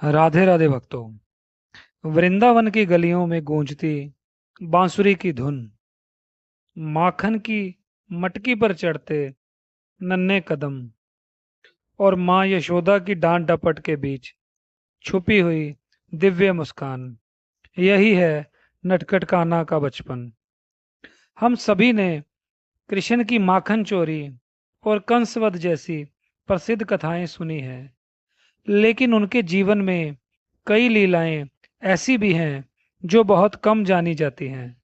राधे राधे भक्तों। वृंदावन की गलियों में गूंजती बांसुरी की धुन, माखन की मटकी पर चढ़ते नन्हे कदम और माँ यशोदा की डांट डपट के बीच छुपी हुई दिव्य मुस्कान, यही है नटखट कान्हा का बचपन। हम सभी ने कृष्ण की माखन चोरी और कंसवध जैसी प्रसिद्ध कथाएं सुनी हैं, लेकिन उनके जीवन में कई लीलाएं ऐसी भी हैं जो बहुत कम जानी जाती हैं।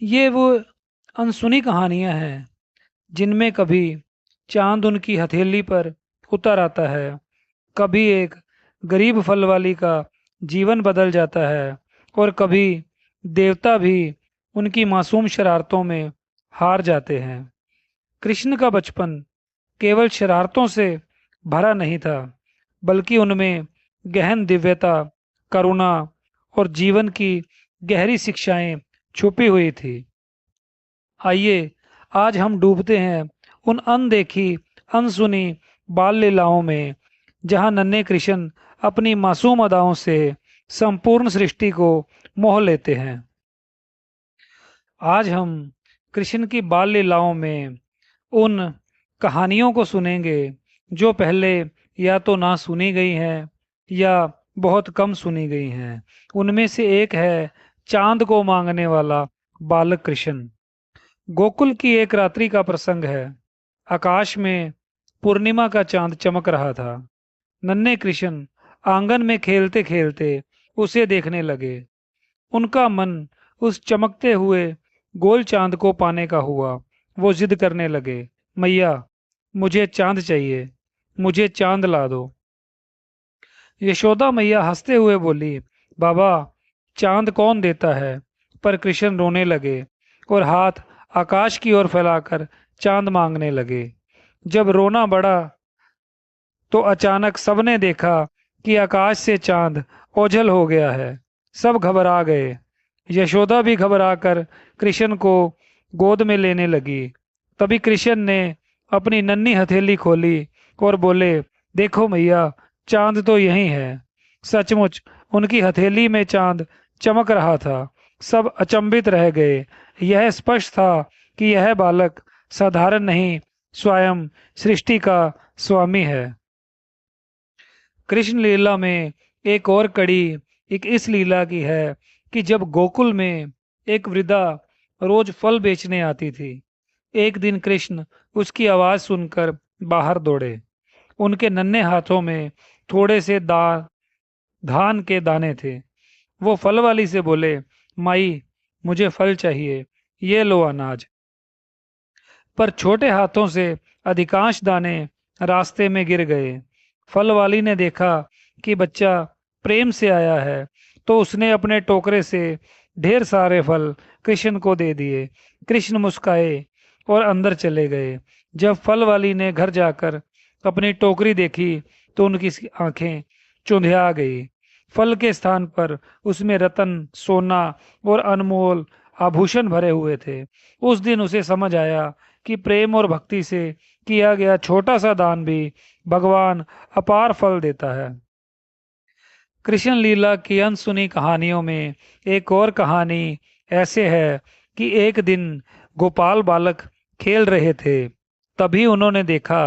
ये वो अनसुनी कहानियां हैं जिनमें कभी चांद उनकी हथेली पर उतर आता है, कभी एक गरीब फल वाली का जीवन बदल जाता है और कभी देवता भी उनकी मासूम शरारतों में हार जाते हैं। कृष्ण का बचपन केवल शरारतों से भरा नहीं था, बल्कि उनमें गहन दिव्यता, करुणा और जीवन की गहरी शिक्षाएं छुपी हुई थी। आइए आज हम डूबते हैं उन अनदेखी, अनसुनी बाल लीलाओं में, जहां नन्हे कृष्ण अपनी मासूम अदाओं से संपूर्ण सृष्टि को मोह लेते हैं। आज हम कृष्ण की बाल लीलाओं में उन कहानियों को सुनेंगे जो पहले या तो ना सुनी गई हैं या बहुत कम सुनी गई हैं। उनमें से एक है चांद को मांगने वाला बालक कृष्ण। गोकुल की एक रात्रि का प्रसंग है। आकाश में पूर्णिमा का चांद चमक रहा था। नन्हे कृष्ण आंगन में खेलते खेलते उसे देखने लगे। उनका मन उस चमकते हुए गोल चांद को पाने का हुआ। वो जिद करने लगे, मैया मुझे चांद चाहिए, मुझे चांद ला दो। यशोदा मैया हंसते हुए बोली, बाबा चांद कौन देता है। पर कृष्ण रोने लगे और हाथ आकाश की ओर फैलाकर चांद मांगने लगे। जब रोना बढ़ा तो अचानक सबने देखा कि आकाश से चांद ओझल हो गया है। सब घबरा गए। यशोदा भी घबराकर कृष्ण को गोद में लेने लगी। तभी कृष्ण ने अपनी नन्ही हथेली खोली और बोले, देखो मैया, चांद तो यही है। सचमुच उनकी हथेली में चांद चमक रहा था। सब अचंभित रह गए। यह स्पष्ट था कि यह बालक साधारण नहीं, स्वयं सृष्टि का स्वामी है। कृष्ण लीला में एक और कड़ी एक इस लीला की है कि जब गोकुल में एक वृद्धा रोज फल बेचने आती थी, एक दिन कृष्ण उसकी आवाज सुनकर बाहर दौड़े। उनके नन्हे हाथों में थोड़े से धान के दाने थे। वो फल वाली से बोले, माई मुझे फल चाहिए, ये लो अनाज। पर छोटे हाथों से अधिकांश दाने रास्ते में गिर गए। फल वाली ने देखा कि बच्चा प्रेम से आया है, तो उसने अपने टोकरे से ढेर सारे फल कृष्ण को दे दिए। कृष्ण मुस्काए और अंदर चले गए। जब फल वाली ने घर जाकर अपनी टोकरी देखी तो उनकी आंखें चुंधिया गई। फल के स्थान पर उसमें रतन, सोना और अनमोल आभूषण भरे हुए थे। उस दिन उसे समझ आया कि प्रेम और भक्ति से किया गया छोटा सा दान भी भगवान अपार फल देता है। कृष्ण लीला की अनसुनी कहानियों में एक और कहानी ऐसे है कि एक दिन गोपाल बालक खेल रहे थे। तभी उन्होंने देखा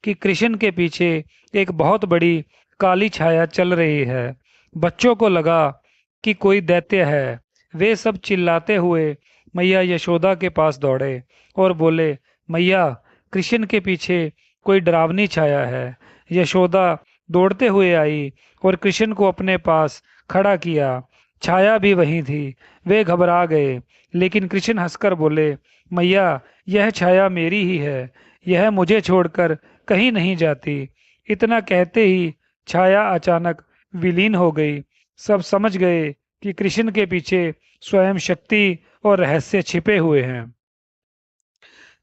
कि कृष्ण के पीछे एक बहुत बड़ी काली छाया चल रही है। बच्चों को लगा कि कोई दैत्य है। वे सब चिल्लाते हुए मैया यशोदा के पास दौड़े और बोले, मैया कृष्ण के पीछे कोई डरावनी छाया है। यशोदा दौड़ते हुए आई और कृष्ण को अपने पास खड़ा किया। छाया भी वहीं थी। वे घबरा गए, लेकिन कृष्ण हंसकर बोले, मैया यह छाया मेरी ही है, यह मुझे छोड़कर कहीं नहीं जाती। इतना कहते ही छाया अचानक विलीन हो गई। सब समझ गए कि कृष्ण के पीछे स्वयं शक्ति और रहस्य छिपे हुए हैं।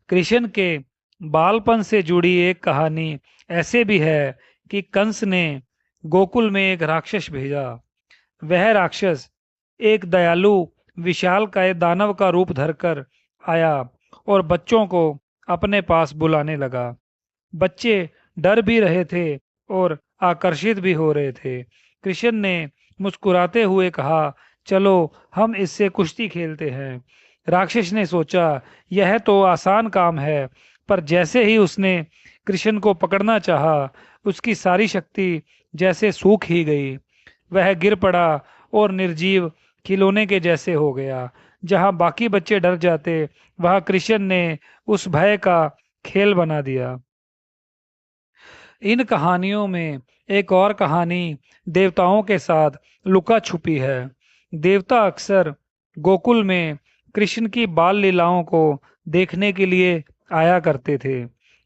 कृष्ण के बालपन से जुड़ी एक कहानी ऐसे भी है कि कंस ने गोकुल में एक राक्षस भेजा। वह राक्षस एक दयालु विशालकाय दानव का रूप धरकर आया और बच्चों को अपने पास बुलाने लगा। बच्चे डर भी रहे थे और आकर्षित भी हो रहे थे। कृष्ण ने मुस्कुराते हुए कहा, चलो हम इससे कुश्ती खेलते हैं। राक्षस ने सोचा यह तो आसान काम है, पर जैसे ही उसने कृष्ण को पकड़ना चाहा, उसकी सारी शक्ति जैसे सूख ही गई। वह गिर पड़ा और निर्जीव खिलौने के जैसे हो गया। जहां बाकी बच्चे डर जाते, वहां कृष्ण ने उस भय का खेल बना दिया। इन कहानियों में एक और कहानी देवताओं के साथ लुका छुपी है। देवता अक्सर गोकुल में कृष्ण की बाल लीलाओं को देखने के लिए आया करते थे।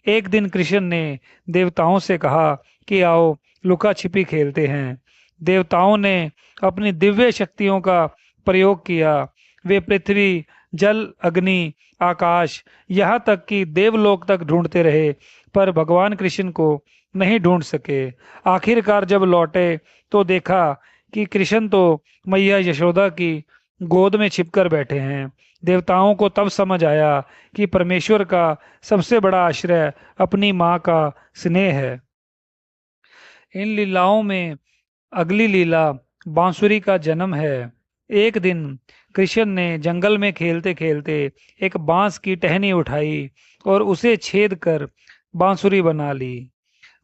एक दिन कृष्ण ने देवताओं से कहा कि आओ लुका छिपी खेलते हैं। देवताओं ने अपनी दिव्य शक्तियों का प्रयोग किया। वे पृथ्वी, जल, अग्नि, आकाश, यहाँ तक कि देवलोक तक ढूंढते रहे, पर भगवान कृष्ण को नहीं ढूंढ सके। आखिरकार जब लौटे तो देखा कि कृष्ण तो मैया यशोदा की गोद में छिपकर बैठे हैं। देवताओं को तब समझ आया कि परमेश्वर का सबसे बड़ा आश्रय अपनी माँ का स्नेह है। इन लीलाओं में अगली लीला बांसुरी का जन्म है। एक दिन कृष्ण ने जंगल में खेलते खेलते एक बांस की टहनी उठाई और उसे छेद कर बांसुरी बना ली।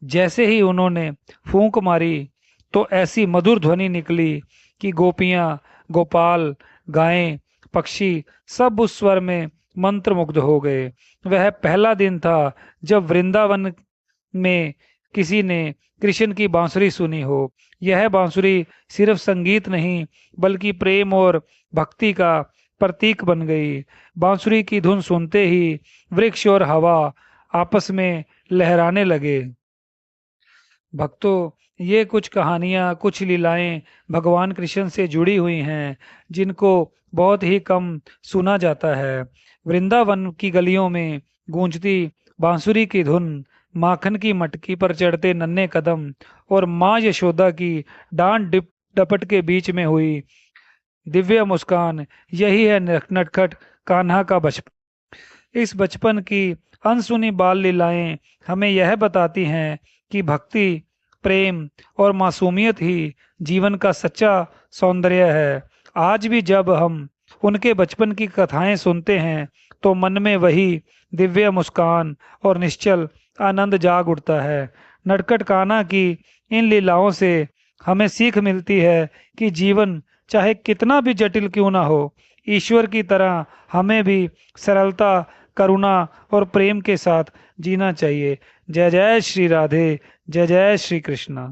जैसे ही उन्होंने फूंक मारी तो ऐसी मधुर ध्वनि निकली कि गोपियां, गोपाल, गायें, पक्षी सब उस स्वर में मंत्रमुग्ध हो गए। वह पहला दिन था जब वृंदावन में किसी ने कृष्ण की बांसुरी सुनी हो। यह बांसुरी सिर्फ संगीत नहीं, बल्कि प्रेम और भक्ति का प्रतीक बन गई। बांसुरी की धुन सुनते ही वृक्ष और हवा आपस में लहराने लगे। भक्तों, ये कुछ कहानियाँ, कुछ लीलाएं भगवान कृष्ण से जुड़ी हुई हैं, जिनको बहुत ही कम सुना जाता है। वृंदावन की गलियों में गूंजती बांसुरी की धुन, माखन की मटकी पर चढ़ते नन्हे कदम और माँ यशोदा की डांट डपट के बीच में हुई दिव्य मुस्कान, यही है नटखट कान्हा का बचपन। इस बचपन की अनसुनी बाल लीलाएं हमें यह बताती हैं कि भक्ति, प्रेम और मासूमियत ही जीवन का सच्चा सौंदर्य है। आज भी जब हम उनके बचपन की कथाएं सुनते हैं तो मन में वही दिव्य मुस्कान और निश्चल आनंद जाग उठता है। नटखट कान्हा की इन लीलाओं से हमें सीख मिलती है कि जीवन चाहे कितना भी जटिल क्यों ना हो, ईश्वर की तरह हमें भी सरलता, करुणा और प्रेम के साथ जीना चाहिए। जय जय श्री राधे, जय जय श्री कृष्णा।